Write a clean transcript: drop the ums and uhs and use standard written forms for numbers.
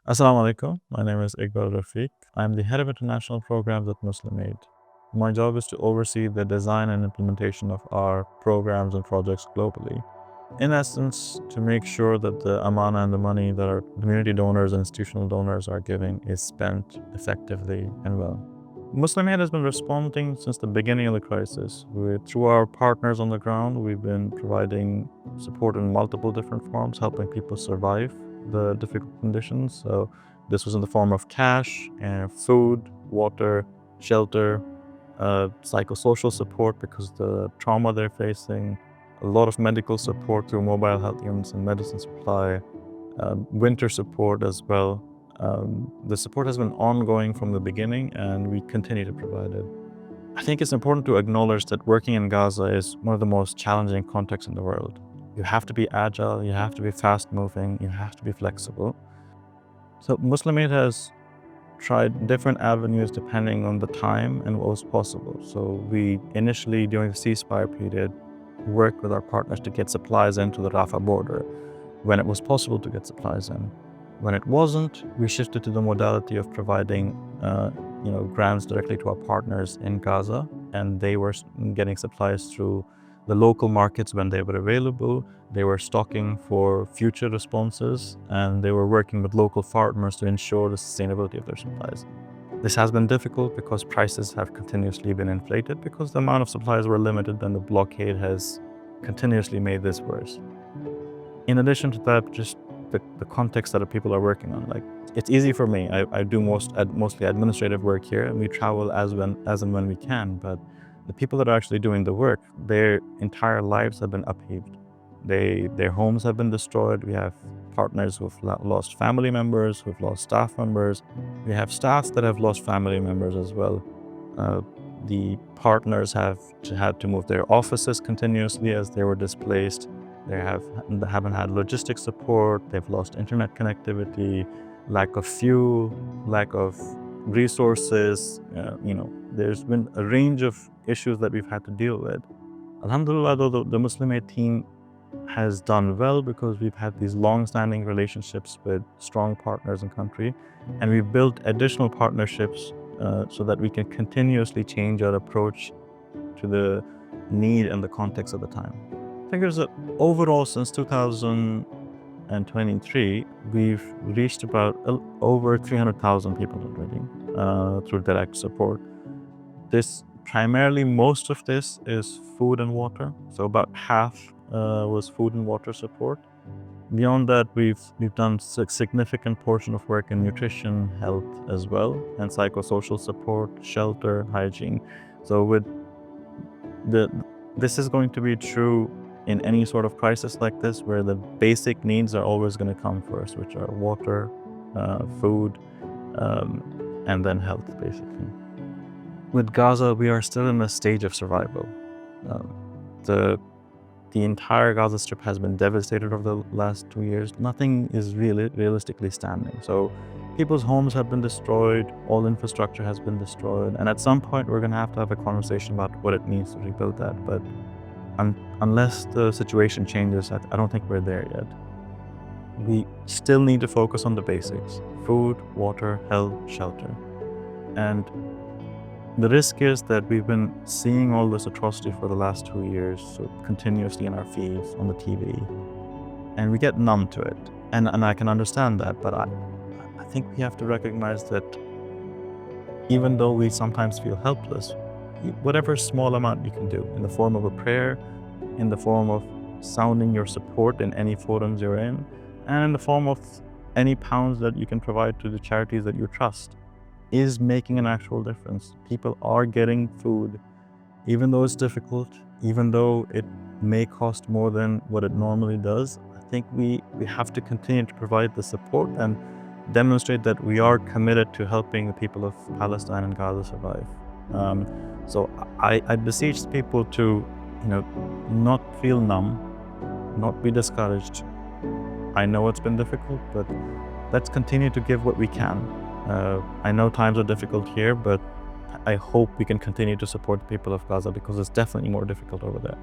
Assalamu alaikum. My name is Iqbal Rafiq. I'm the head of international programs at Muslim Aid. My job is to oversee the design and implementation of our programs and projects globally. In essence, to make sure that the amana and the money that our community donors and institutional donors are giving is spent effectively and well. Muslim Aid has been responding since the beginning of the crisis. Through our partners on the ground, we've been providing support in multiple different forms, helping people survive the difficult conditions. So this was in the form of cash, and food, water, shelter, psychosocial support because the trauma they're facing, a lot of medical support through mobile health units and medicine supply, winter support as well. The support has been ongoing from the beginning, and we continue to provide it. I think it's important to acknowledge that working in Gaza is one of the most challenging contexts in the world. You have to be agile, you have to be fast moving, you have to be flexible. So Muslim Aid has tried different avenues depending on the time and what was possible. So we initially, during the ceasefire period, worked with our partners to get supplies into the Rafah border when it was possible to get supplies in. When it wasn't, we shifted to the modality of providing grants directly to our partners in Gaza, and they were getting supplies through the local markets when they were available. They were stocking for future responses, and they were working with local farmers to ensure the sustainability of their supplies. This has been difficult because prices have continuously been inflated because the amount of supplies were limited, and the blockade has continuously made this worse. In addition to that, just the context that people are working on. Like, it's easy for me. I do mostly administrative work here, and we travel as and when we can. But the people that are actually doing the work, their entire lives have been upheaved. Their homes have been destroyed. We have partners who've lost family members, who've lost staff members. We have staff that have lost family members as well. The partners have had to move their offices continuously as they were displaced. They haven't had logistic support. They've lost internet connectivity, lack of fuel, lack of resources. There's been a range of issues that we've had to deal with. Alhamdulillah, though, the Muslim Aid team has done well because we've had these long-standing relationships with strong partners in country, and we've built additional partnerships so that we can continuously change our approach to the need and the context of the time. I think there's overall since 2023, we've reached about over 300,000 people already through direct support. Most of this is food and water. So about half was food and water support. Beyond that, we've done a significant portion of work in nutrition, health as well, and psychosocial support, shelter, hygiene. So this is going to be true in any sort of crisis like this, where the basic needs are always going to come first, which are water, food, and then health, basically. With Gaza, we are still in a stage of survival. The entire Gaza Strip has been devastated over the last 2 years. Nothing is realistically standing. So people's homes have been destroyed, all infrastructure has been destroyed, and at some point we're going to have a conversation about what it means to rebuild that. But unless the situation changes, I don't think we're there yet. We still need to focus on the basics: food, water, health, shelter. And the risk is that we've been seeing all this atrocity for the last 2 years, so continuously in our feeds, on the TV, and we get numb to it. And I can understand that, but I think we have to recognize that even though we sometimes feel helpless, whatever small amount you can do, in the form of a prayer, in the form of sounding your support in any forums you're in, and in the form of any pounds that you can provide to the charities that you trust, is making an actual difference. People are getting food, even though it's difficult, even though it may cost more than what it normally does. I think we have to continue to provide the support and demonstrate that we are committed to helping the people of Palestine and Gaza survive. So I beseech people to, not feel numb, not be discouraged. I know it's been difficult, but let's continue to give what we can. I know times are difficult here, but I hope we can continue to support the people of Gaza because it's definitely more difficult over there.